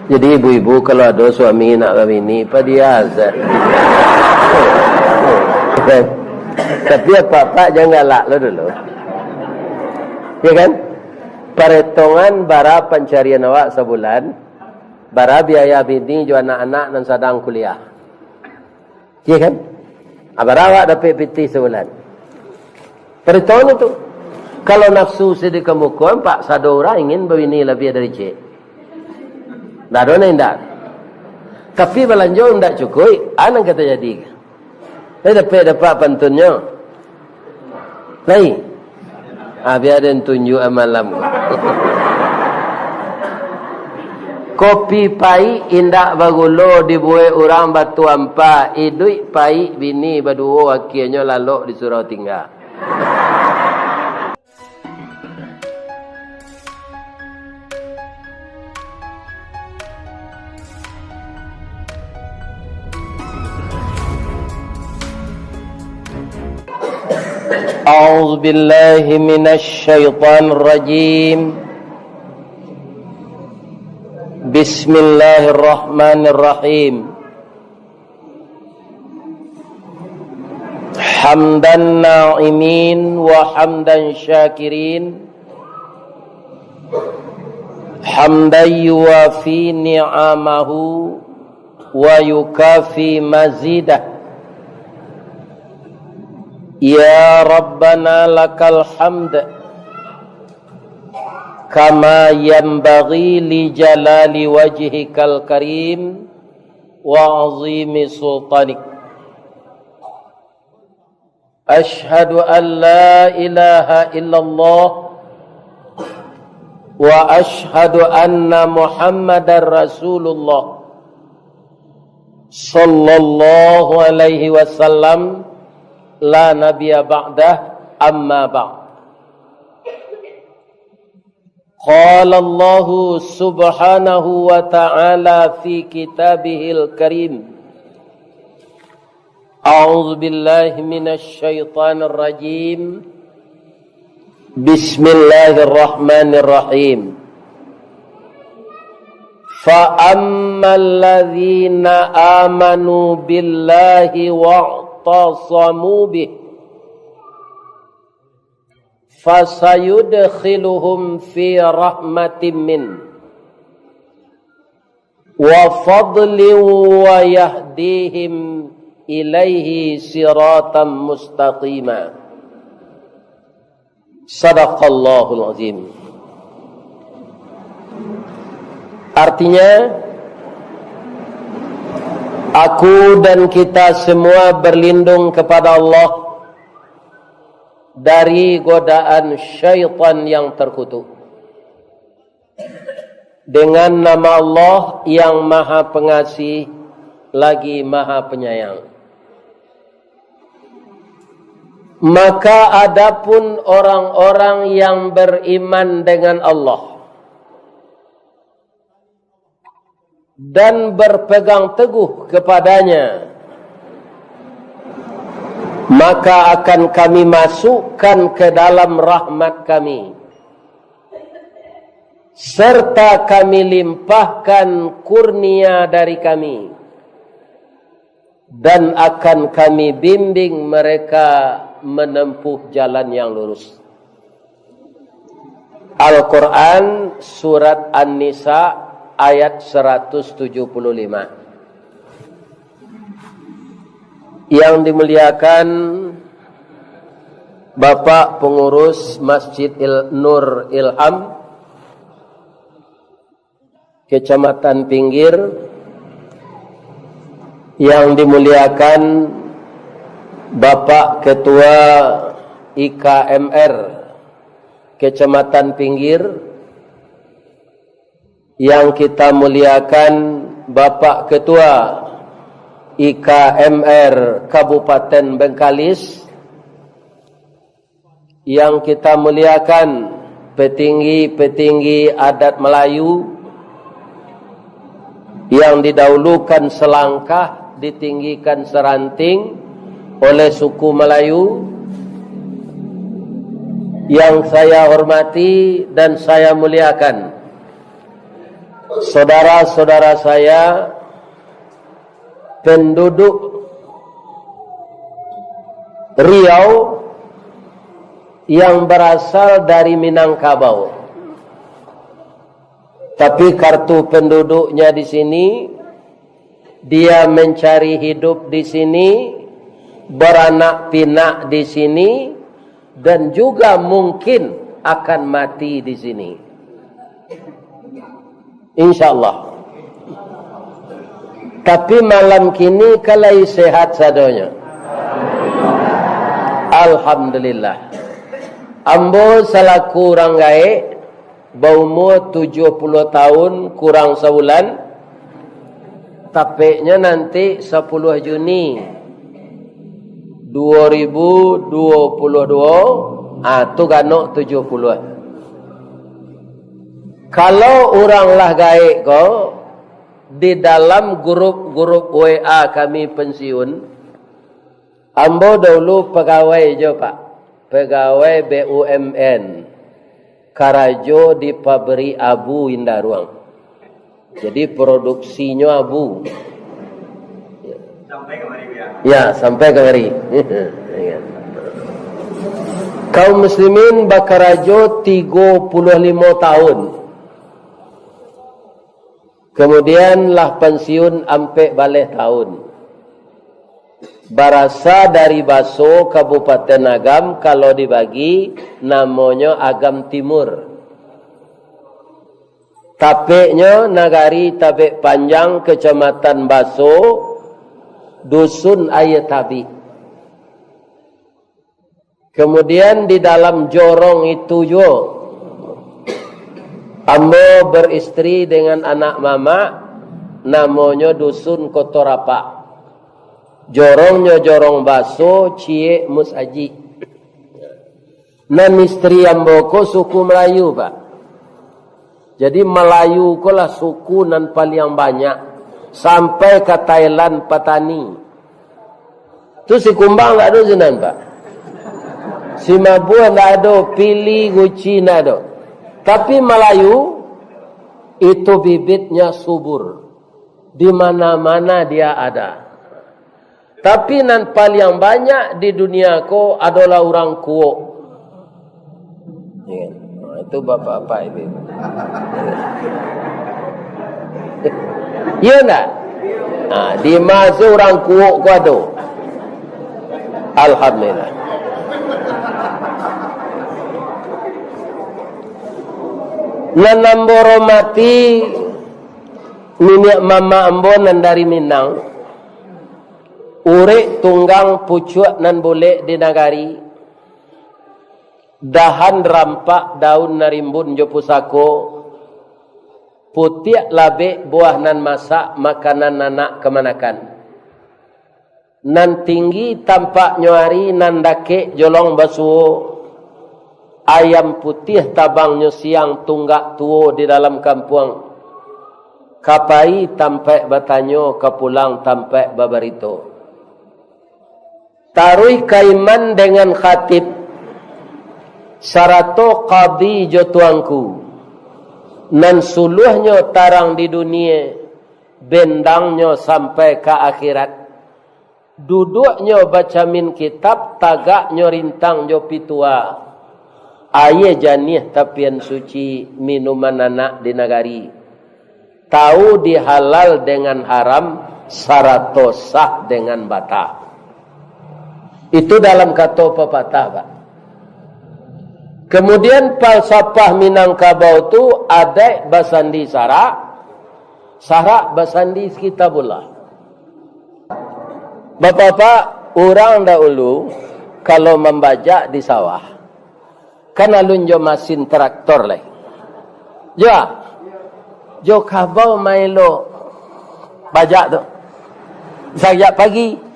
Jadi ibu-ibu kalau ada suami nak kawin ni, apa dia azan? Tapi apa-apa jangan galak lo dulu. Ya kan? Perhitungan bara pencarian awak sebulan, bara biaya bini jo anak-anak dan sedang kuliah. Ya kan? Bara awak dapat PT sebulan. Perhitungan itu. Kalau nafsu sedekah mukuan, pak satu orang ingin bini lebih dari cik. Tak ada nak. Tapi belanja tidak cukup, anak kata jadi. Dapat pantunnya. Lain. Biar ada yang tunjuk amalam. Kopi pai indak bagulo dibuat orang batu ampa. Idui pai bini berdua akhirnya lalu disuruh tinggal. أعوذ بالله من الشيطان الرجيم بسم الله الرحمن الرحيم حمدا ناعمين وحمدا شاكرين حمدا يوافي نعمه ويكافي مزيده Ya Rabbana lakal hamd kama yanbaghi li jalali wajhikal karim wa azimi sultanik. Ashhadu an la ilaha illallah wa ashhadu anna Muhammadar Rasulullah sallallahu alaihi wasallam la nabiyya ba'dah amma ba'd. Qala Allah subhanahu wa ta'ala fi kitabihil karim. A'udzu billahi minasy syaithanir rajim. Bismillahirrahmanirrahim. Fa ammal ladzina amanu billahi wa tasamu bih fasayudkhiluhum fi rahmatin min wa fadlin wa yahdihim ilaihi siratan mustaqima. Sadaqallahul azim. Artinya, aku dan kita semua berlindung kepada Allah dari godaan syaitan yang terkutuk. Dengan nama Allah yang Maha Pengasih lagi Maha Penyayang. Maka adapun orang-orang yang beriman dengan Allah dan berpegang teguh kepadanya, maka akan kami masukkan ke dalam rahmat kami, serta kami limpahkan kurnia dari kami, dan akan kami bimbing mereka menempuh jalan yang lurus. Al-Quran Surat An-Nisa ayat 175. Yang dimuliakan Bapak Pengurus Masjid Nur Ilham Kecamatan Pinggir, yang dimuliakan Bapak Ketua IKMR Kecamatan Pinggir, yang kita muliakan Bapak Ketua IKMR Kabupaten Bengkalis, yang kita muliakan petinggi-petinggi adat Melayu, yang didahulukan selangkah ditinggikan seranting oleh suku Melayu, yang saya hormati dan saya muliakan saudara-saudara saya penduduk Riau yang berasal dari Minangkabau, tapi kartu penduduknya di sini, dia mencari hidup di sini, beranak pinak di sini, dan juga mungkin akan mati di sini. InsyaAllah. Tapi malam kini kalai sehat sadonya. Alhamdulillah. Ambo selaku orang gaek, berumur 70 tahun kurang sebulan. Tapeknya nanti 10 Juni 2022. Tu ganok 70. Kalau orang lah gaek ko, di dalam grup-grup WA kami pensiun, ambo dulu pegawai je Pak, pegawai BUMN, Karajo di pabrik abu Indah Ruang. Jadi produksinya abu. Sampai kemari ya? Ya, sampai kemari. Kaum muslimin Bakarajo 35 tahun. Kemudian lah pensiun ampe balik tahun. Barasa dari Baso Kabupaten Agam, kalau dibagi namanya Agam Timur. Tapeknya Nagari Tapek Panjang, Kecamatan Baso, Dusun Ayetabi. Kemudian di dalam jorong itu juga ambo beristri dengan anak mama, namanya Dusun Kotorapa. Jorongnya jorong Baso, Cie Musaji. Nan istri ambo ko suku Melayu Pak. Jadi Melayu ko lah suku nan paling banyak. Sampai ke Thailand Patani. Tu si Kumbang tak ada jenan Pak. Si Mabua tak ada, Pili Guci tak ada. Tapi Melayu itu bibitnya subur. Di mana-mana dia ada. Tapi nan paling banyak di dunia ko adalah orang Kuok. Ya, itu bapak-bapak itu. Ya tak? Di masa orang Kuok ko ada. Alhamdulillah. Nan ambo hormati minyak mama ambo nan dari Minang. Urek tunggang pucuk nan boleh di nagari. Dahan rampak daun narimbun jo pusako. Putiak labek buah nan masak makanan anak kemanakan. Nan tinggi tampak nyuari nan dake jolong basuh. Ayam putih tabangnya siang tunggak tuo di dalam kampung. Kapai tampak batanyo kapulang tampak babarito. Tarui kaiman dengan khatib. Sarato qadi jotuangku. Nan suluhnya tarang di dunia. Bendangnya sampai ke akhirat. Duduknya baca min kitab. Tagaknya rintang jo pitua. Aye janih tapian suci minuman anak di nagari. Tahu dihalal dengan haram. Sarato sah dengan batal. Itu dalam kata pepatah Pak. Kemudian falsafah Minangkabau itu ada basandi sarak. Sarak basandi kitabullah. Bapak-bapak, orang dahulu kalau membajak di sawah. Kan alun jo mesin traktor lah. Ya. Jo kabau mailo bajak tu. Sajak pagi.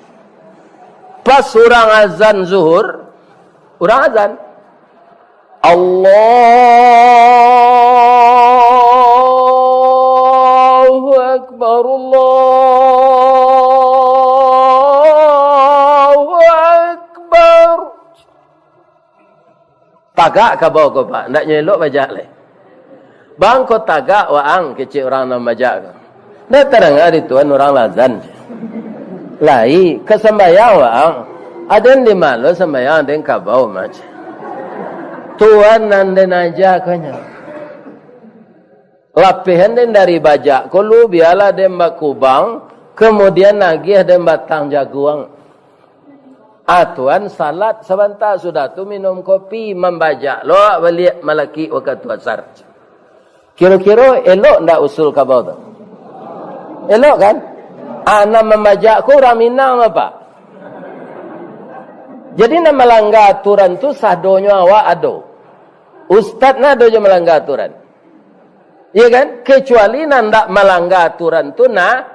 Pas orang azan zuhur, orang azan. Allahu Akbar, Allahu Akbar. Tagak ke bawah kau Pak, nak nyelok bajak leh. Bang ko tagak waang kecil orang nak majak. Dah terang hari tuan orang lazan. Lai kesembayang waang. Ada yang di malu sembayang ada yang kabau macam. Tuan nanda aja kanya. Lapihan den dari bajak. Kalau biarlah den bakubang. Kemudian nagih den batang jaguang. Tuan salat sebentar sudah tu minum kopi membajak. Lo balik malaki waktu asar. Kira-kira elok ndak usul kabau tu? Elok kan? Anak membajak ku orang Minang apa? Jadi nak melanggar aturan tu sahdonya awak ado. Ustaz nak ado je melanggar aturan. Ya kan? Kecuali nak melanggar aturan tu nak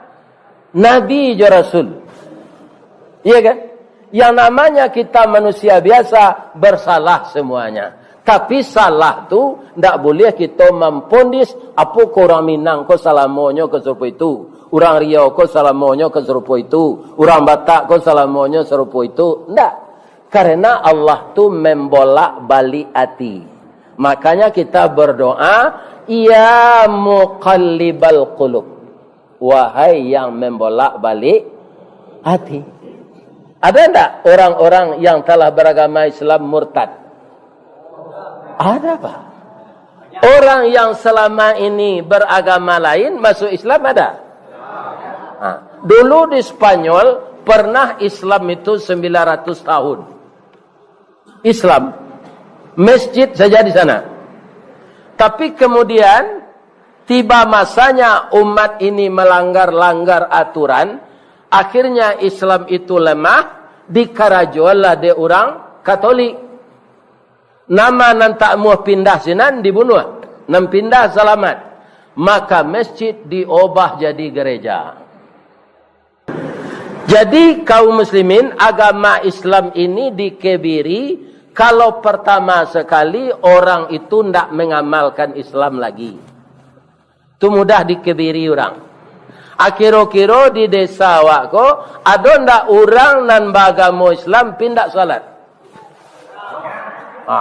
Nabi je Rasul. Ya kan? Yang namanya kita manusia biasa bersalah semuanya. Tapi salah tu ndak boleh kita mempondis apa ko orang Minang ko salamonyo ke serupa itu. Orang Riau ko salamonyo ke serupa itu. Orang Batak ko salamonyo serupa itu. Ndak. Karena Allah tu membolak balik hati. Makanya kita berdoa, ya muqallibal qulub. Wahai yang membolak balik hati. Ada ndak orang-orang yang telah beragama Islam murtad? Ada Pak. Orang yang selama ini beragama lain masuk Islam ada? Dulu di Spanyol pernah Islam itu 900 tahun. Islam. Masjid saja di sana. Tapi kemudian tiba masanya umat ini melanggar-langgar aturan. Akhirnya Islam itu lemah. Dikarajuallah dia orang Katolik. Nama nan tak mau pindah sinan dibunuh. Nan pindah selamat. Maka masjid diubah jadi gereja. Jadi kaum muslimin agama Islam ini dikebiri kalau pertama sekali orang itu tidak mengamalkan Islam lagi. Itu mudah dikebiri orang. Akhir-akhir di desa awakku ada ndak orang nan beragama Islam pindah salat.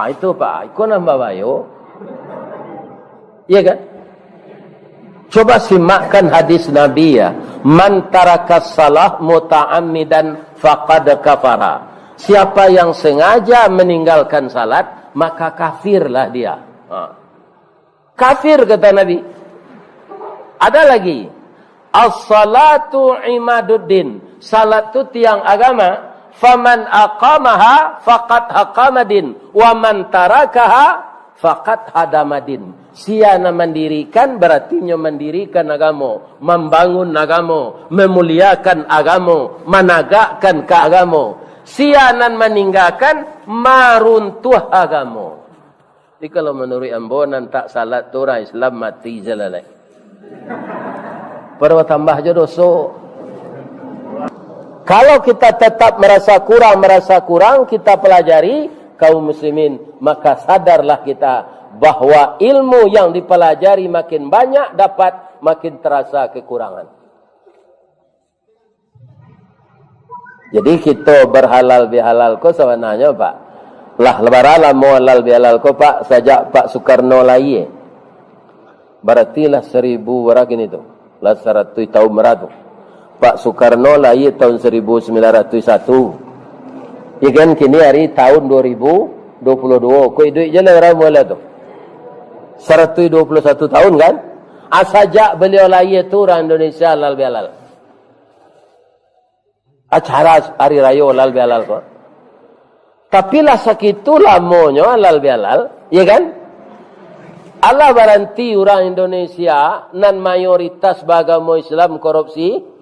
Itu Pak, ikut nambah bayo. Iya kan? Coba simakkan hadis Nabi ya. Man tarakas salah muta'ammidan faqad kafara. Siapa yang sengaja meninggalkan salat, maka kafirlah dia. Kafir kata Nabi. Ada lagi. As-salatu imaduddin. Salat itu tiang agama. Faman aqamaha faqad haqamadin wa man tarakaha faqad hadamadin. Siapa mendirikan berarti mendirikan agama, membangun agama, memuliakan agama, menegakkan keagama. Siapa meninggalkan maruntuh agama. Jadi kalau menurut ambonan tak salat tu orang Islam mati jalalai. Perlu tambah je dosa. Kalau kita tetap merasa kurang, kita pelajari kaum muslimin, maka sadarlah kita bahwa ilmu yang dipelajari makin banyak dapat, makin terasa kekurangan. Jadi kita berhalal bihalal ko sebenarnya Pak. Lah lebaran mau halal bihalal ko Pak, sajak Pak Soekarno lahir. Berarti lah 1000 berapa gini tu. Lah 100 tahun beratu. Pak Soekarno lahir tahun 1901. Ya kan kini hari tahun 2022. Kau hidup je lah orang mula tu. 121 tahun kan? Asajak beliau lahir tu orang Indonesia halal bihalal. Acara hari raya halal bihalal kok. Tapi lah segitu lamanya halal bihalal, ya kan? Allah baranti orang Indonesia nan mayoritas beragama Islam korupsi.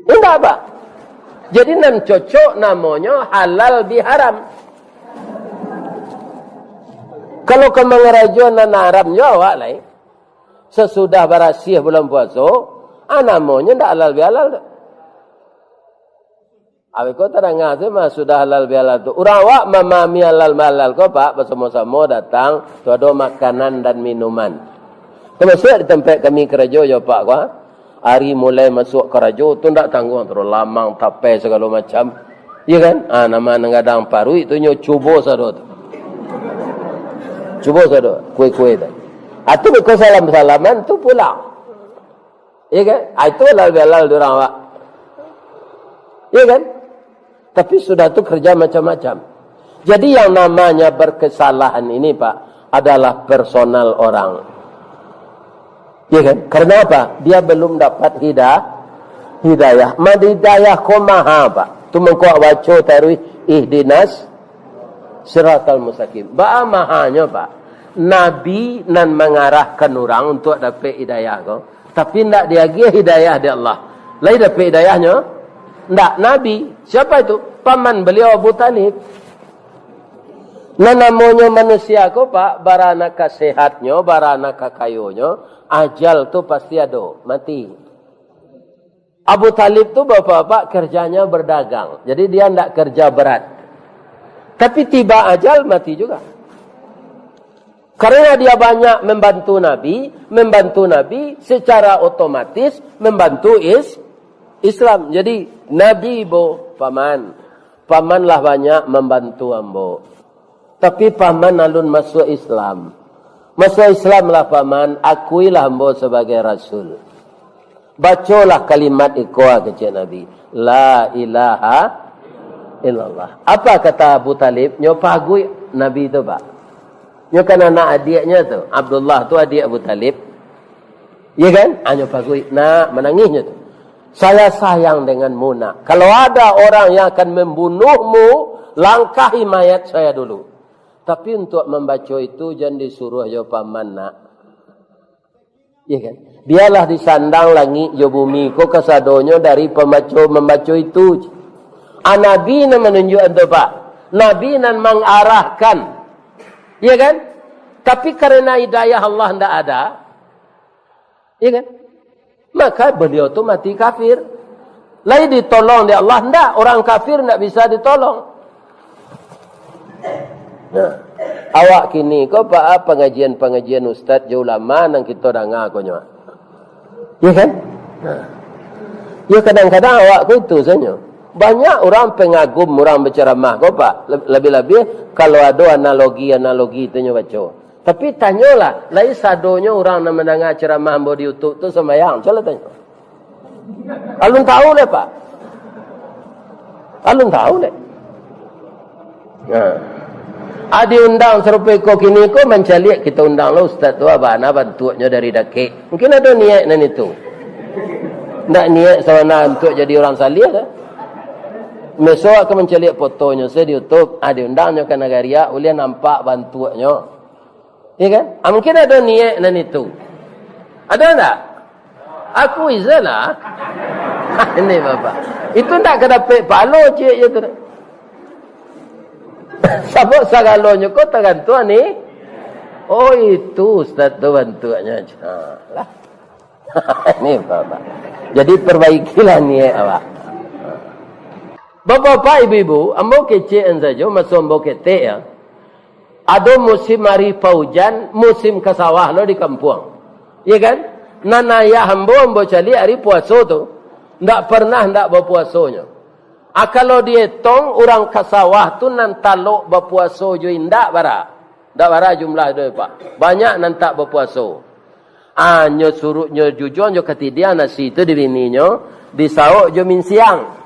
Enggak Pak. Jadi nan cocok namanya halal biharam. Kalau kemengerajuan nan haram jawab lah. Sesudah berasih bulan puasa, namanya ndak halal bihalal. Abi kau terang mah sudah halal bihalal tu. Orang awak memahami halal bihalal kau Pak, bersama-sama datang, tu ada makanan dan minuman. Termasuk di tempat kami kerja ya Pak kau. Hari mulai masuk kerajo tu ndak tanggung terus lamang tapai segala macam. Ya kan? Nama nengadang paru itu nyo cubo sadot. Cuba saja kue-kue tu. Atau kau salam-salaman tu pulang. Ya kan? Itu halal diorang awak. Ya kan? Tapi sudah tu kerja macam-macam. Jadi yang namanya berkesalahan ini Pak adalah personal orang. Ya kan? Karena apa? Dia belum dapat hidayah. Hidayah ko maha Pak. Tu mengko baca tarwih ihdinas siratal mustaqim. Ba mahanya Pak. Nabi nan mengarahkan orang untuk dapat hidayah ko. Tapi tidak dia hidayah di Allah. Lain dapat hidayahnya? Tidak. Nabi. Siapa itu? Paman beliau Abu Talib. Nah namanya manusia ko Pak. Baranaka sehatnya, baranaka kayunya. Ajal tu pasti ada. Mati. Abu Talib tu bapak-bapak kerjanya berdagang. Jadi dia tidak kerja berat. Tapi tiba ajal mati juga. Karena dia banyak membantu Nabi secara otomatis membantu Islam. Jadi Nabi bo pamanlah banyak membantu ambo. Tapi paman alun masuk Islam. Masuk Islam lah paman, akuilah ambo sebagai rasul. Bacalah kalimat iqra kecil Nabi. La ilaha illallah. Apa kata Abu Talib? Nyopagui Nabi itu Pak. Nyo kan anak adiknya tu. Abdullah tu adik Abu Talib. Ya kan? Nyopagui. Nah, menangisnya tu. Saya sayang denganmu nak. Kalau ada orang yang akan membunuhmu, langkahi mayat saya dulu. Tapi untuk membaca itu jangan disuruh jo paman nak. Ya kan? Biarlah disandang langit jo bumi ko kasadonyo dari membaca itu. Nabi nan menunjuk itu Pak. Nabi nan mengarahkan. Ya kan? Tapi karena hidayah Allah tidak ada. Ya kan? Maka beliau tu mati kafir. Lain ditolong oleh Allah. Tidak. Orang kafir tidak bisa ditolong. Nah, awak kini kau Pak pengajian ustaz jauh lama nang kita dengar kau nyo. Ya kan? Nah. Ya kadang-kadang awak ku itu saja. Banyak orang pengagum orang berceramah kau Pak. Lebih-lebih kalau ada analogi itu nyo baca. Tapi tanyalah, lain sadonya orang nak mendengar ceramah di YouTube tu sembahyang. Coba tanya. Alun tahu le Pak. Alun tahu le. Nah. Adi undang serupa kau kini kau mencalik kita undang lah ustaz tu abana bantunya dari dakik. Mungkin ada niat nan itu. Nak niat sama untuk jadi orang salih dah. Mesok aku mencalik fotonya saya di YouTube. Adi undangnya ke Nagaria, ulih nampak bantunya. Ya kan? Mungkin ada niat nan itu. Ada tak? Aku izalah. Ini Bapak. Itu tak kedapat palo cik je tu. Sabuk sagalonya kau tergantung ni. Oh itu ustaz tu bantuannya. Lah. Ini Bapak. Jadi perbaikilah niat awak. Bapak-bapak ibu-ibu, ambo kecil saja masuk ambo ketek ya. Ada musim hari paujan, musim kesawah lo di kampung. Ya kan? Nanaya ambo cari hari puasa tu. Ndak pernah ndak berpuasanya. Kalau dihitung orang kasawah tu nan taluk berpuasa jo indak bara. Ndak bara jumlah dia Pak. Banyak nan tak berpuasa. Nyo suruh nyo jujur nyo ketidia nasi tu dibininyo disauk jo min siang.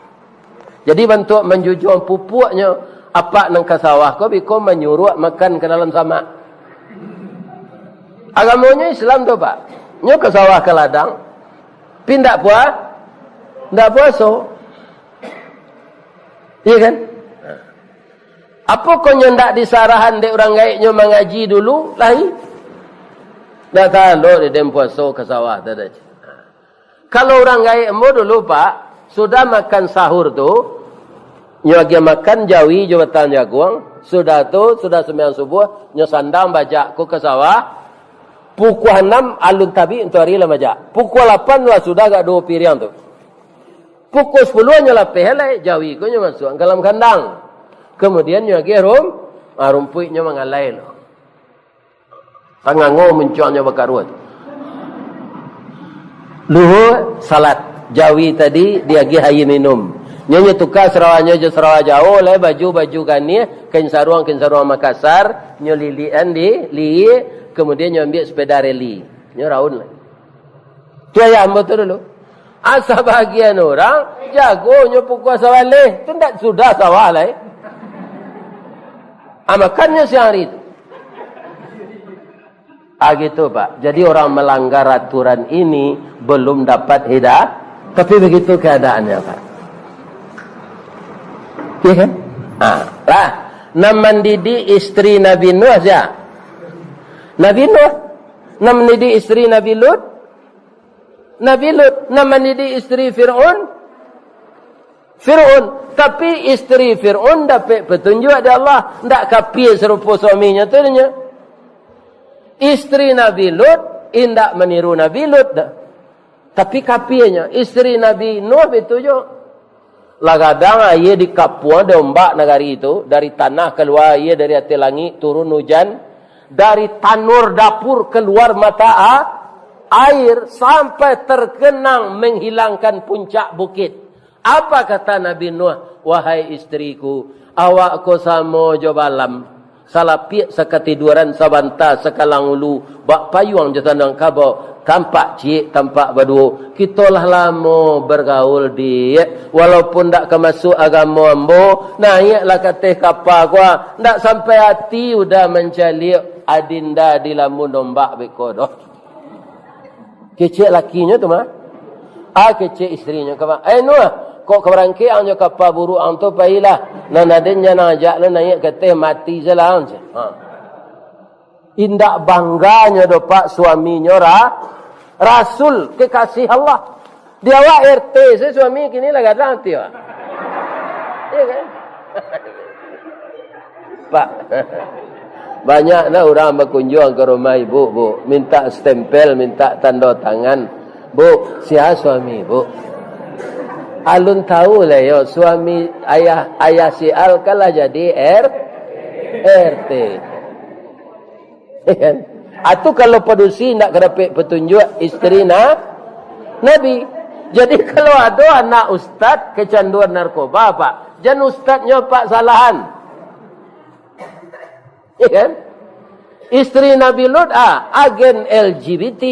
Jadi bentuk menjujur pupuknya apa nang kasawah ko biko menyuruh makan ke dalam sama. Agamanya Islam tu Pak. Nyo kasawah ke ladang. Pindak ndak puasa. Iya kan? Apa kau nyendak disarahan dek orang gaiknya mengaji dulu? Lain. Dah tahu dia puasa ke sawah tadi. Kalau orang gaik embo dulu Pak, sudah makan sahur tu, nyogi makan jawi jabatan jagung, sudah sembahyang subuh, nyo sandang bajak ku ke sawah. Pukul 6 alun tabi untuk hari lah bajak. Pukul 8 lah sudah gak 2 piring tu. Pukul 10 nyo lapeh helai jawi ko nyo masuk dalam kandang. Kemudian nyo lagi rumput nyo mengalai lo. Tangango mencuannya bakarut. Luhur salat jawi tadi dia lagi hayi minum. Nyonya tukar Sarawaknya je Sarawak jauh lah baju gani kain saruang Makassar nyo lilian di li kemudian nyo ambil sepeda rally nyo raun lah. Tu ayam betul dulu. Asa bahagian orang jago nyo pukul sawaleh tu ndak sudah sawah lah. Makannya siang hari itu. Gitu Pak. Jadi orang melanggar aturan ini belum dapat hidayah, tapi begitu keadaannya Pak. Iya kan? Lah, nama mendidik istri Nabi Nuh saja. Nabi Nuh, nama mendidik istri Nabi Lut. Nabi Lut, nama mendidik istri Fir'aun. Tapi istri Fir'aun dapat petunjuk dari Allah, ndak kapir serupa suaminya tu nya. Istri Nabi Lut indak meniru Nabi Lut dah. Tapi kapirnya istri Nabi Nuh petunjuk. Lah kadang ia di kapua ada ombak negari itu, dari tanah keluar ia dari atas langit turun hujan, dari tanur dapur keluar mata air sampai terkenang menghilangkan puncak bukit. Apa kata Nabi Nuh? Wahai istriku, awak ko samo jo balam. Salapik sekatiduran sabanta sekalang ulu. Bak payuang je tandang kabau. Tampak cik, tampak badu. Kitalah lama bergaul di. Walaupun tak kemasuk agama ambo. Naiklah katih kapal kuah. Tak sampai hati udah mencalik. Adinda di lamun dombak bekodoh. Kecik lakinya tu mah. Kecik istrinya kapa. Nuh. Kok keberangkit hanya kapal buruk ang tu pahilah. Nanadanya najak lu naik katih mati selang. Indak bangganya dopak suaminya Rasul kekasih Allah. Dia awak RT saya suami kini lah kata nanti Pak. Iya kan? Pak. Banyak dah orang berkunjung ke rumah ibu, Bu. Minta stempel, minta tanda tangan. Bu, siapa suami, Bu? Alun tahu lah yo suami ayah si Al kalah jadi RT. Kan? Atau kalau padusi nak kedapik petunjuk isteri Nabi. Jadi kalau ada anak ustaz kecanduan narkoba Pak, jangan ustaznya Pak salahan. Kan? Isteri Nabi Lut agen LGBT.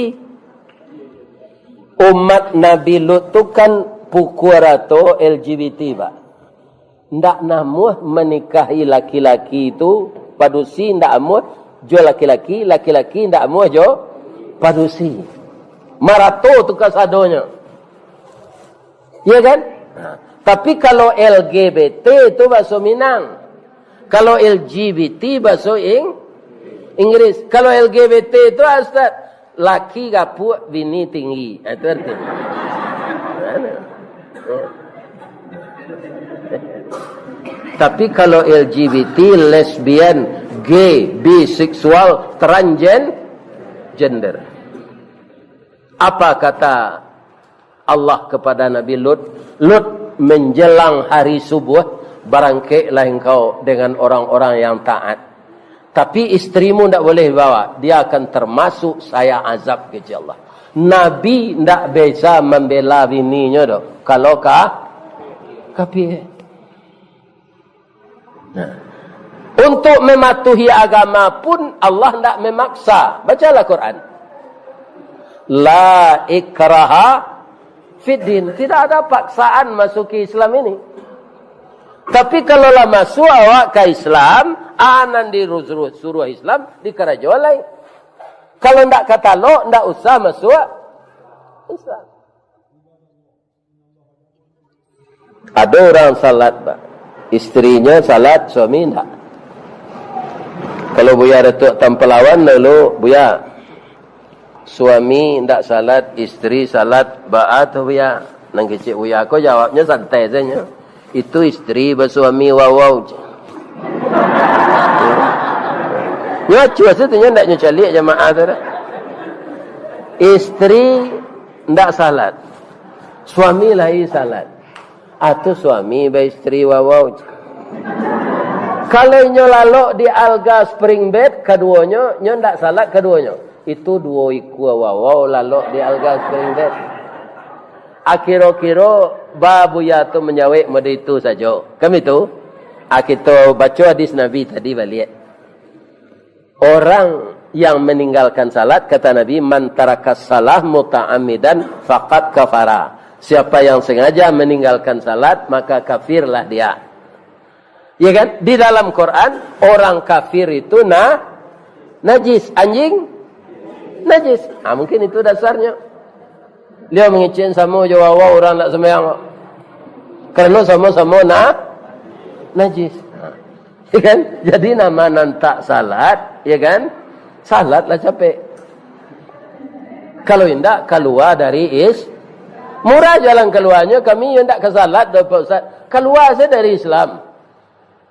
Umat Nabi Lut tu kan pukul rato LGBT Pak. Ndak namuh menikahi laki-laki itu padusi ndak amuh jo laki-laki ndak amuh jo padusi. Marato tu kasadonya. Ya kan? Tapi kalau LGBT itu bahasa Minang. Kalau LGBT bahasa Inggris. Kalau LGBT itu Ustaz laki gapuk bini tinggi. Itu artinya. Tapi kalau LGBT, lesbian, gay, biseksual, transgender. Apa kata Allah kepada Nabi Lut? Lut, menjelang hari subuh, barangkailah engkau dengan orang-orang yang taat. Tapi istrimu tidak boleh bawa. Dia akan termasuk saya azab kepada Allah. Nabi tidak bisa membela bininya doh. Kalau kafir. Nah. Untuk mematuhi agama pun Allah tidak memaksa. Bacalah Quran. La ikraha fiddin. Tidak ada paksaan masuki Islam ini. Tapi kalau lah masuk awak ke Islam, anan suruh Islam dikerajolai. Kalau tidak kata lo, tidak usah masuk Islam. Ada orang salat, Pak. Istrinya salat, suami tidak. Kalau Buya Datuk Tampelawan lalu, Buya, suami tidak salat, istri salat, ba'at Buya. Nang kecik Buya, aku jawabnya santai saja. Itu istri bersuami wawaw. Ya, cuba setunya tidak nyecalik jemaah tu. Istri tidak salat. Suami lagi salat. Atau suami beristri wawaw. Kalau nyo lalok di alga spring bed, keduanya, nyo tidak salat keduanya. Itu dua iku wawaw lalok di alga spring bed. Kira-kira babu ya tu menjawab mode itu saja. Kami tu kita baca hadis Nabi tadi balik. Orang yang meninggalkan salat kata Nabi man tarakas salah muta'ammidan faqad kafara. Siapa yang sengaja meninggalkan salat maka kafirlah dia. Ya kan? Di dalam Quran orang kafir itu najis, anjing najis. Mungkin itu dasarnya. Dia mengicin sama jawa orang tak sembahyang. Karena sama-sama najis. Ya kan? Jadi nama nantak salat, ya kan? Salatlah capek. Kalau tidak keluar dari murah jalan keluarnya kami yang tak ke salat dah Pak Ustaz. Keluar saya dari Islam.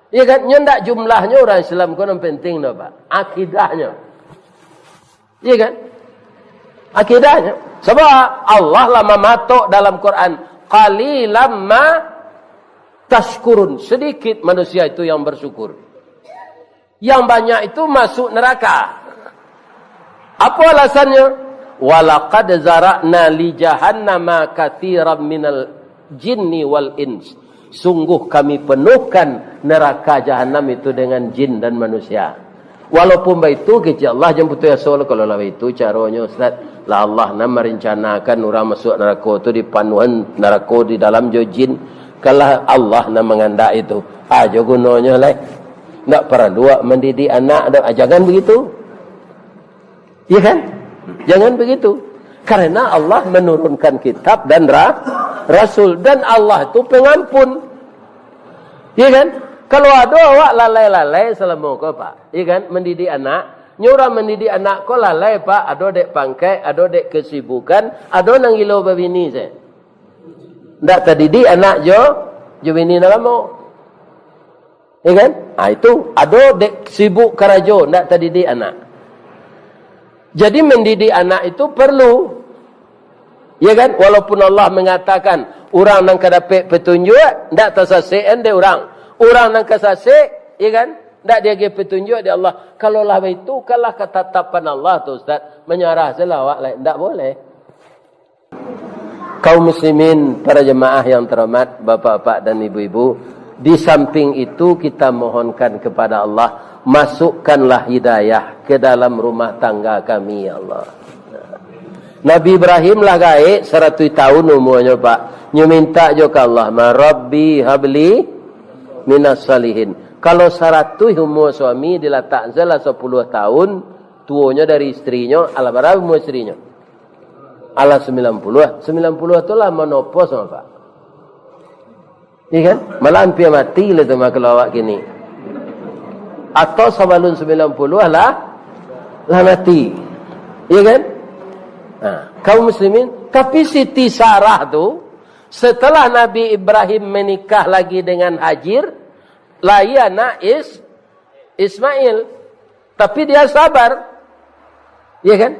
Ya kan? Yang tak jumlahnya orang Islam kau yang penting dah Pak. Akidahnya. Ya kan? Akidahnya. Sebab Allah lah mematok dalam Quran. Qalilam ma tashkurun. Sedikit manusia itu yang bersyukur. Yang banyak itu masuk neraka. Apa alasannya? Walaqad zara'na li jahannama katsiran minal jinni wal ins. Sungguh kami penuhkan neraka jahanam itu dengan jin dan manusia. Walaupun begitu kecil Allah jemput ya soal kalau lah itu caranya Ustaz. Lah Allah nak merencanakan orang masuk neraka itu di panuhan neraka di dalam jin. Kalau Allah nak mengandak itu, aja gunanya lah. Tak perlu mendidik anak. Jangan begitu. Ya kan? Jangan begitu. Karena Allah menurunkan kitab dan Rasul. Dan Allah itu pengampun. Ya kan? Kalau ada awak lalai-lalai selama kau Pak. Ya kan? Mendidik anak. Nyurah mendidik anak kau lalai Pak. Ada dek pangkai. Ada dek kesibukan. Ada nang gila babini saya. Tak terdidik anak jo bini nak lama. Ya kan? Itu. Ada dek sibuk karajo. Tak terdidik anak. Jadi mendidik anak itu perlu. Ya kan? Walaupun Allah mengatakan. Orang yang kedapat petunjuk. Tak tersasik dia orang. Orang yang kesasik, ya kan? Tak dia bagi petunjuk di Allah. Kalau lah itu, kalah ketetapan Allah tu Ustaz. Menyerah selawat lain. Tak boleh. Kaum muslimin, para jemaah yang terhormat, bapak-bapak dan ibu-ibu. Di samping itu kita mohonkan kepada Allah. Masukkanlah hidayah ke dalam rumah tangga kami, ya Allah. Nabi Ibrahim lah gaib 100 tahun umurnya Pak. Nyu minta juga Allah. Rabbi habli minas salihin. Kalau 100 umur suami diletak salah 10 tahun, tuanya dari istrinya, ala berapa umur istrinya? Ala 90. 90 itulah menopause sama Pak. Iya kan? Malah hampir mati lah tu kalau awak kini. Atau sebelum 90 lah mati. Iya kan? Kaum muslimin, tapi Siti Sarah tu setelah Nabi Ibrahim menikah lagi dengan Hajar, lahir anak Ismail. Tapi dia sabar. Ya kan?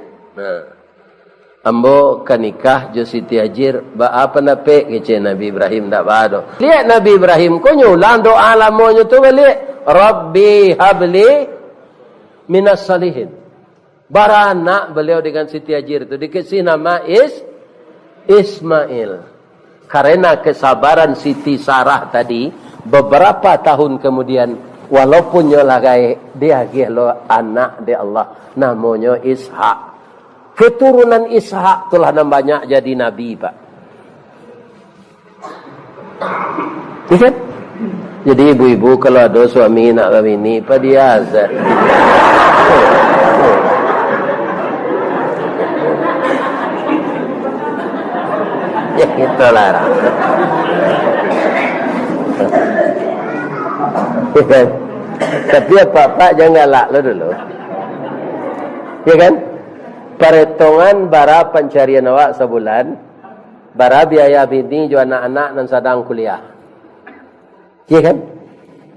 Ambo kan nikah jo Siti Hajar, apa nape kece Nabi Ibrahim tak bado. Lihat Nabi Ibrahim ko nyulang doa lamonyo tu balik. Rabbi habli minas salihin. Baranak beliau dengan Siti Hajar itu dikasih nama Ismail. Karena kesabaran Siti Sarah tadi, beberapa tahun kemudian, walaupun nyolagai, dia gelo anak di Allah, namanya Ishak. Keturunan Ishak telah banyak jadi Nabi, Pak. Kan? Jadi ibu-ibu kalau ada suami nak bini, Pak dia azan. Ya itulah. Tapi apa-apa janganlah dulu. Ya kan? Perhitungan bara pencarian awak sebulan, bara biaya bini jo anak-anak dan sedang kuliah. Ya kan?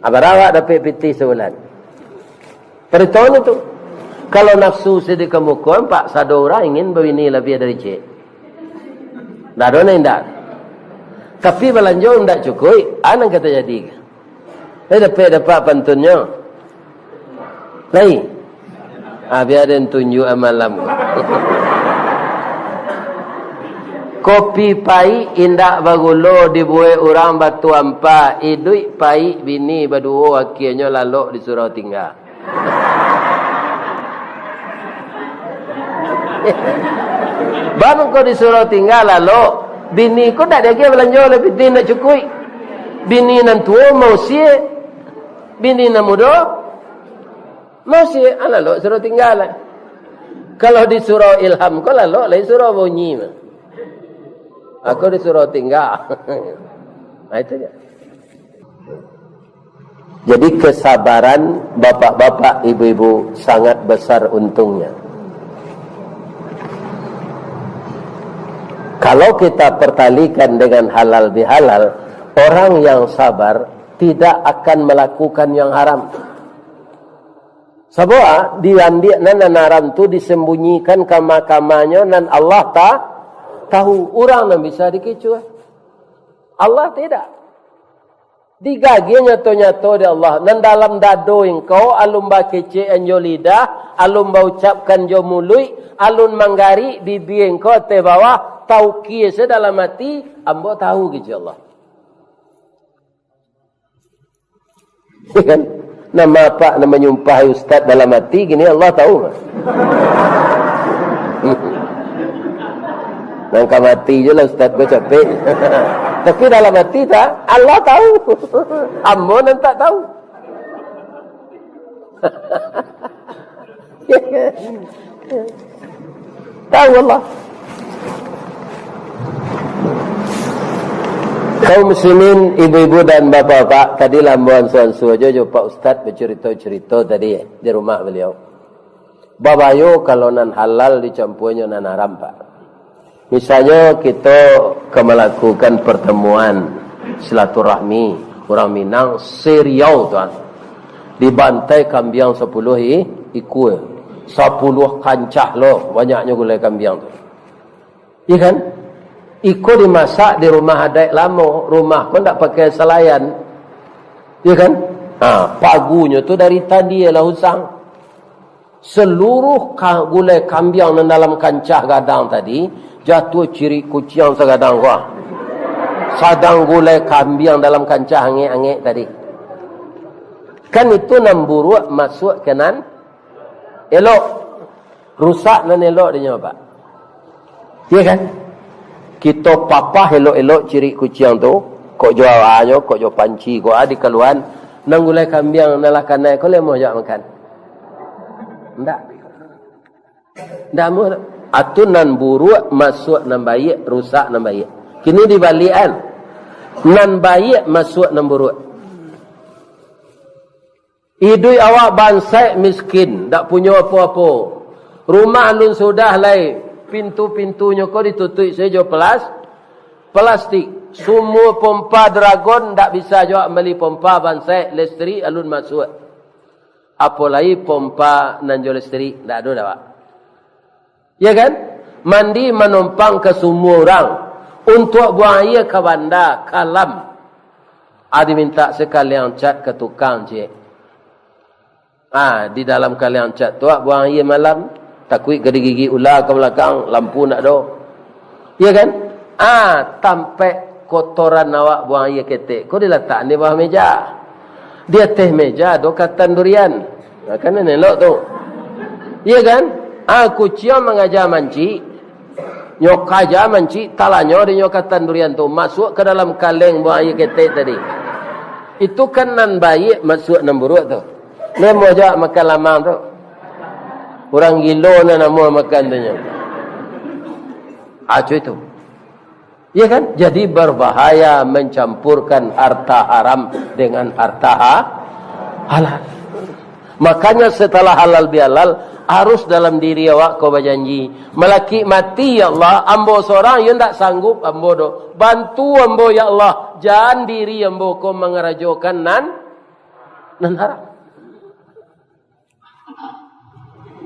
Bara awak dapat PT sebulan. Perhitungan itu. Kalau nafsu sedih kemukuan, Pak Sadora ingin bini lebih dari cik. Tak ada nak. Tapi belanja tidak cukup. Anak kata jadi. Dapat pantunnya. Lain. Biar ada tunjuk amalam. Kopi pai indak bagulo dibuai orang batu ampa. Idui pai bini baduo akhirnya lalu disuruh tinggal. Baru kau disuruh tinggal lalu bini kau tak ada lagi belanja lebih nak cukui. Bini nan tua mau sie, bini nan muda mau sie. Lalu suruh tinggal. Kalau disuruh ilham kau lalu lain suruh bunyi. Aku disuruh tinggal. Nah itu dia. Jadi kesabaran bapak-bapak, ibu-ibu sangat besar untungnya. Kalau kita pertalikan dengan halal bihalal, orang yang sabar tidak akan melakukan yang haram. Sebab diambil nan haram tu disembunyikan kama-kamanya nan Allah tahu. Orang yang bisa dikecu. Allah tidak. Digagi nyato-nyato di Allah. Nan dalam dado engkau alun ba kece anjo lidah, alun ba ucapkan jo mului, alun manggari bibi engkau te bawah, tahu kiese dalam hati, ambo tahu gitu Allah. Kan? Nama apa nama nyumpahi ustaz dalam hati gini Allah tahu. Nangka mati je lah ustaz gue capek. Tapi dalam hati tak, Allah tahu. Ambo nan tak tahu. Tahu Allah. Kaum muslimin, ibu-ibu dan bapak-bapak, tadi lambuan suan-suan jojo Pak Ustaz bercerita-cerita tadi di rumah beliau. Babayo kalau nan halal dicampurnya nan haram Pak. Misalnya kita melakukan pertemuan silaturahmi orang Minang seriau tuan. Dibantai kambiang 10 ikut. 10 kancah loh banyaknya gulai kambiang tu. Iya kan? Ikut dimasak di rumah adik lama, rumah pun tak pakai selayan. Iya kan? Pagunya tu dari tadi ialah husang. Seluruh gulai kambiang dalam kancah gadang tadi jatuh ciri kuciang segadang kuah. Sadang gulai kambing dalam kancah angek-angek tadi. Kan itu namburu masuk ke nan elok. Rusak nan elok dia Pak. Ya kan? Kita papah elok-elok ciri kuciang tu, kok jual ayo, kok jual panci, kok di keluan nang gulai kambing nalakan naik kau lemah jak makan. Ndak. Ndak mau. Atun nan buruk masuk nan baik, rusak nan baik. Kini dibalikan. Nan baik masuk nan buruk. Idui awak bansai miskin, tak punya apa-apa. Rumah alun sudah lai, pintu-pintunya kau ditutup saja plastik. Semua pompa dragon tak bisa juga beli pompa bansai listrik alun masuk. Apalagi pompa nanjo listrik tak ada dah Pak. Ya kan? Mandi menumpang ke semua orang. Untuk buang air ke bandar, kalam. Diminta sekalian cat ke tukang cik. Di dalam kalian cat tu, buang air malam. Takut gigi ular ke belakang, lampu nak do. Ya kan? Tampak kotoran awak buang air ketek. Kau diletak di bawah meja. Di atas meja, do katan durian. Kan elok tu. Ya kan? Kucing mengajar manci, nyok aja manci, talanya di nyokatan durian tu masuk ke dalam kaleng buang air ketek tadi. Itu kan nan baik masuk nan buruk tu. Nemo aja makan lamang tu. Orang gila na nama makan tu nya. Acu itu. Ya kan? Jadi berbahaya mencampurkan harta haram dengan harta halal. Makanya setelah halal bihalal harus dalam diri awak kau berjanji. Melaki mati ya Allah, ambo seorang yang tak sanggup ambo do. Bantu ambo ya Allah. Jangan diri ambo kau mengerajokan nan haram.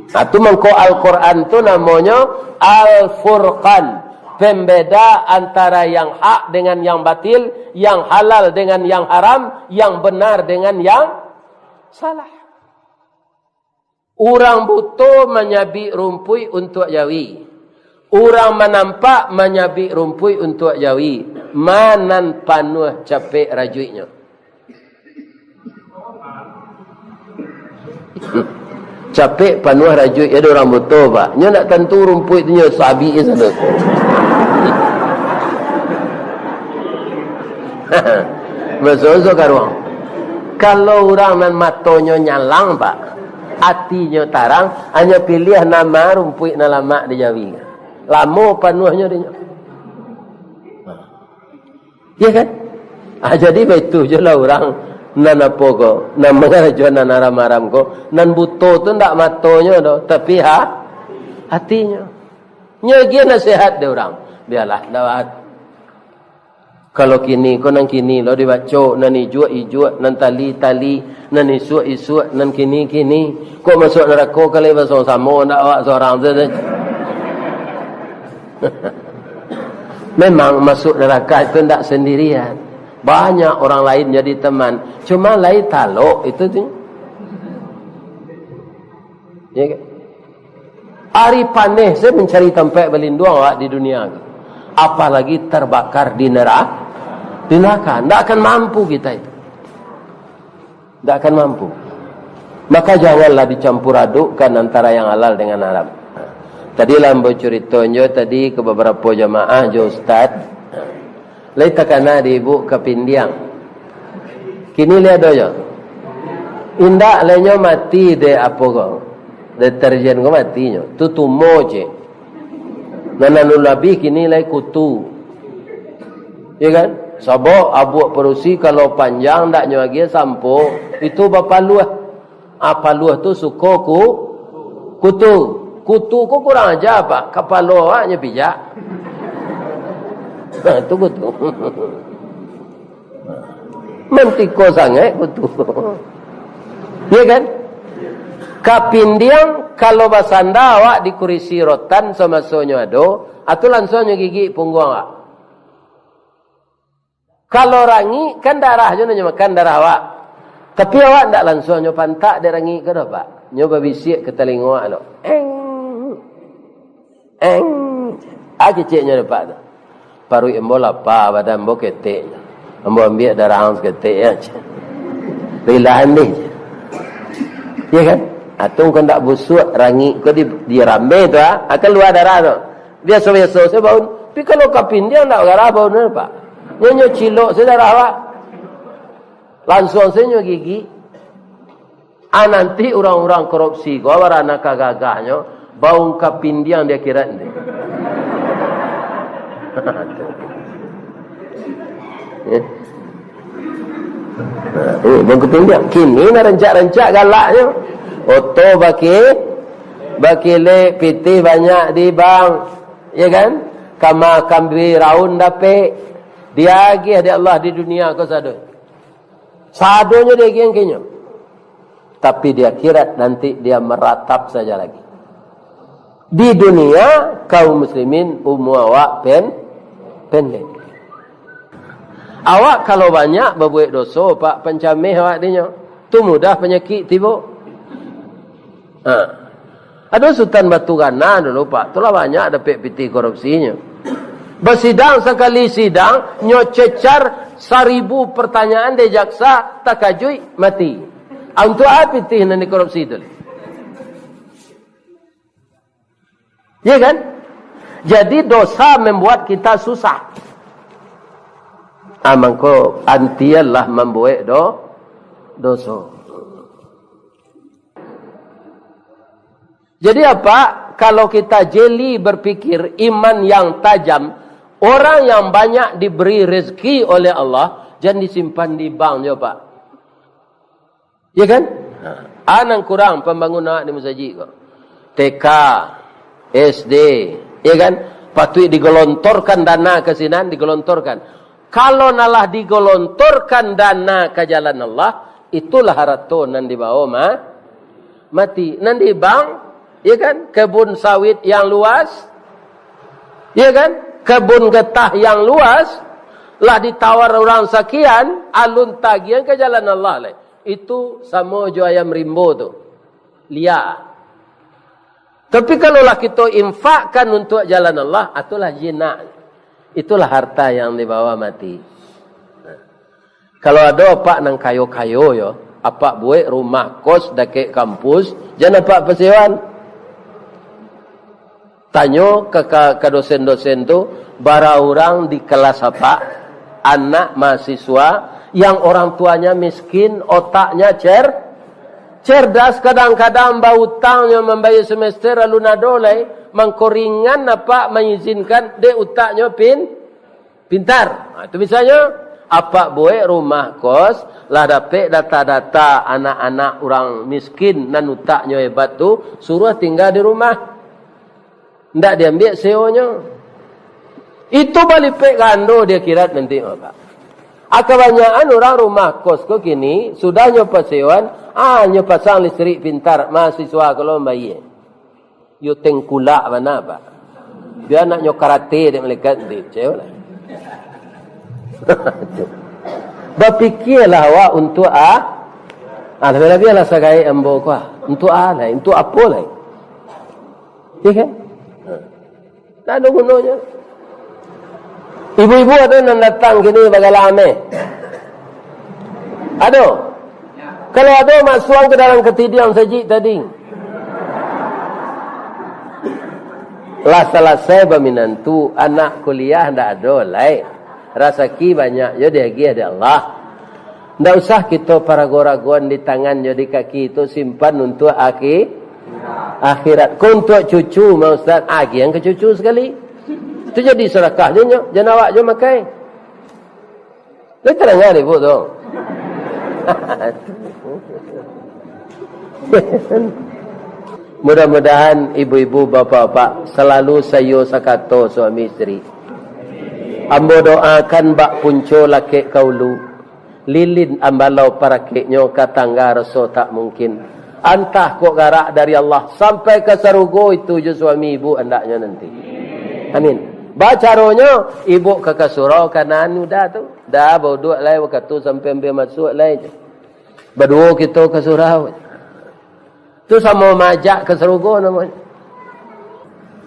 Itu mengko Al-Quran tu namanya Al-Furqan. Pembeda antara yang hak dengan yang batil, yang halal dengan yang haram, yang benar dengan yang salah. Orang butuh menyabi rumpui untuk jawi. Orang menampak menyabik rumput untuk jawi. Manan panuh capek rajuiknya. Capek panuh rajuik. Ada orang betul pak. Nya nak tentu rumput itu sabi sana. Masuk karuang. Kalau orang nan matonya nyalang pak. Hatinya tarang. Hanya pilih nama rumput na lama di jawi. Lama panuhnya dia. Ya kan? Jadi betul je lah orang nan apa ko, nan mengajuan nan aram-aram ko, nan buto tu ndak matonya do, tapi hatinya. Nya dia nasihat dia orang. Biarlah dawat. Kalau kini ko nan kini lo dibaco nan ijuk nan tali nan isu nan kini ko masuk neraka kali basong sama ndak awak seorang saja. Memang masuk neraka itu tidak sendirian. Banyak orang lain jadi teman. Cuma lain taluk itu tu. Ya kan? Hari panih saya mencari tempat berlindung awak di dunia. Apalagi terbakar di neraka. Di neraka. Tidak akan mampu kita itu. Tidak akan mampu. Maka janganlah dicampur adukkan antara yang halal dengan haram. Tadi lambo ceritanya tadi ke beberapa jamaah jo ustaz. Lai takana di ibu ke pindiang. Kini lihat dojo. Indak lainnya mati de apa ko? Deterjen ko matinya. Tu tumoje. Nananu labi kini lai kutu. Ya kan? Sabo abu perusi kalau panjang ndak nyuagia sampo itu bapaluah. Apaluah tu sukoku kutu. Kutu ko kurang aja pak. Kapalo awaknya bijak. Itu kutu. Mentiko sangat kutu. Ya kan? Kapindiang kalau basanda awak dikurisi rotan sama sonyo ado. Atau langsungnya gigi punggung awak. Kalau rangi kan darahnya nanya makan darah awak. Tapi awak ndak langsungnya pantak dia rangi ke dah pak. Nyoba bisik ke telinga awak lo. Keciknya dapat tu. Paru embo lapa badan embo ketek. Embo ambil darah hans ketek ya. Pilihan ni. Ya kan? Atung kau tak busuk rangi kau di ramai tu akan luar darah tu. Biasa-biasa saya bau. Tapi kalau kapin dia tak darah bau ni pak. Nyonya cilok saya darah awak. Langsung saya nyonya gigi. Nanti orang-orang korupsi kau warna kagagahnya bau kapin dia dia kira ni. Bang ketunjuk kini nak rencak-rencak galaknya. Oto baki le PT banyak di bank. Ya kan? Kama kambi raun dape. Dia lagi ada Allah di dunia kau sado. Sadonya dia geng-gengnya. Tapi di akhirat nanti dia meratap saja lagi. Di dunia kaum muslimin umur awak pendek. Awak kalau banyak berbuat dosa pak pencamih awak dia tu mudah penyakit tiba. Ada Sultan Batu Gana dulu pak, itulah banyak dapat piti korupsinya. Bersidang sekali sidang nyocecar 1000 pertanyaan di jaksa takajui mati. Untuk apa piti yang dikorupsi itu? Ya kan? Jadi dosa membuat kita susah. Mangko antialah membuat dosa. Jadi apa? Kalau kita jeli berpikir iman yang tajam, orang yang banyak diberi rezeki oleh Allah, jangan disimpan di bank je pak. Ya kan? Anang kurang pembangunan di masjid kok. TK, SD, ya kan? Patut digelontorkan dana ke sinan, digelontorkan. Kalau nalah digelontorkan dana ke jalan Allah, itulah harato nan dibawa mati. Nan di bank, ya kan? Kebun sawit yang luas, ya kan? Kebun getah yang luas, lah ditawar orang sekian, alun tagihan ke jalan Allah lah. Itu sama jo ayam rimbo tu. Liar. Tapi kalau kita infakkan untuk jalan Allah, itulah jinak. Itulah harta yang dibawa mati. Kalau ada apa nang kayo-kayo yo, apa buat rumah kos dekat kampus, jangan apa persewan. Tanyo ke dosen-dosen tu, bara orang di kelas apa, anak mahasiswa yang orang tuanya miskin, otaknya cerdas, kadang-kadang bautangnya membayar semester lalu nadolai, mengkoringan apa mengizinkan de utaknya pintar. Nah, itu misalnya apa boleh rumah kos lah dapat data-data anak-anak orang miskin dan utaknya hebat tu suruh tinggal di rumah, ndak diambil seonya. Itu balik pek gando dia kira nanti apa. Kebanyakan orang rumah kos kok kini sudah nyoba sewan, nyoba pasang listrik pintar mahasiswa kalau bayar. Yo tengkulak mana apa. Dia nak nyok karate dia melekat di cewek lah. Berfikirlah awak untuk lebih-lebih lah segai ambo ko. Untuk lah, untuk apa lah. Ya kan? Tak ada gunanya. Ibu-ibu ada yang datang gini bagalame. Ada. Kalau ada masuk ke dalam ketidian sajik tadi. Lah selesai berminantu anak kuliah ndak ada lai. Rasaki banyak yo dia ada Allah. Ndak usah kita parago-ragoan di tangan yo di kaki itu simpan untuk akhirat. Untuk cucu mau Ustaz, yang ke cucu sekali. Itu jadi sedekah je nyo, jangan awak je makai. Dia terangnya ibu tu. Mudah-mudahan ibu-ibu bapa-bapa selalu sayo sakato suami isteri. Ambo doakan bak punco laki kaulu. Lilin ambalau para keknyo katangga reso tak mungkin. Antah kok garak dari Allah sampai ke sarugo itu je suami ibu andaknya nanti. Amin. Bacaronya ibu ke surau kanan udah tu. Dah bawa lai waktu sampai masuk lai je. Berdua kita ke surau. Itu sama majak ke sarugo namanya.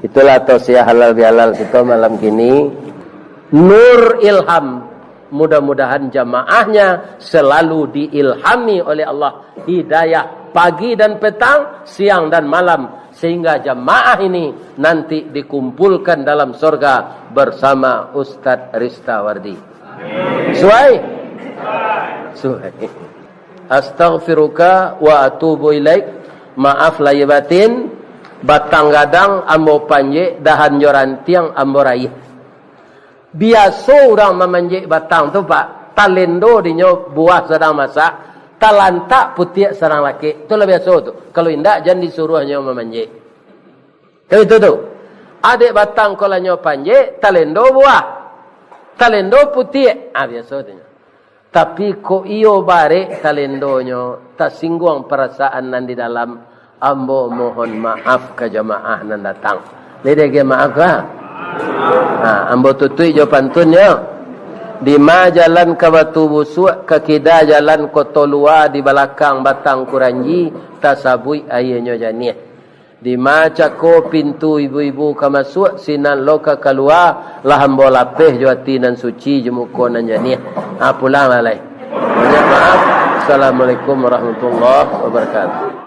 Itulah tausiah halal bihalal kita malam kini. Nur ilham. Mudah-mudahan jamaahnya selalu diilhami oleh Allah. Hidayah pagi dan petang, siang dan malam. Sehingga jamaah ini nanti dikumpulkan dalam surga bersama Ustadz Ristawardi. Suai? Suai. Astaghfiruka wa atubu ilaik. Maaf lahir batin. Batang gadang ambo panje dahan jorantiang ambo raih. Biasa orang memanjik batang tu pak, talendo dinyo buah sedang masak, talantak putih serang laki. Itu lebih biasa tu. Kalau indak jangan disuruhnya memanjik. Kalau itu tu. Adik batang kalau nyo panjik, talendo buah. Talendo putih. Biasa tu. Tapi ko iyo bare talendonyo tak singgung perasaan nan di dalam, ambo mohon maaf ke jamaah nan datang. Lede maaf lah. Ambo tutui jo pantunnya. Di ma jalan ke Batu Busuk, ke kida jalan Kotolua, di belakang Batang Kuranji, tasabui ayahnya janih. Di ma cako pintu ibu-ibu ke masuk, sinan loka keluar, lahan bola peh jo atinan suci jemukonan janih. Pulang lalai. Banyak maaf. Assalamualaikum warahmatullahi wabarakatuh.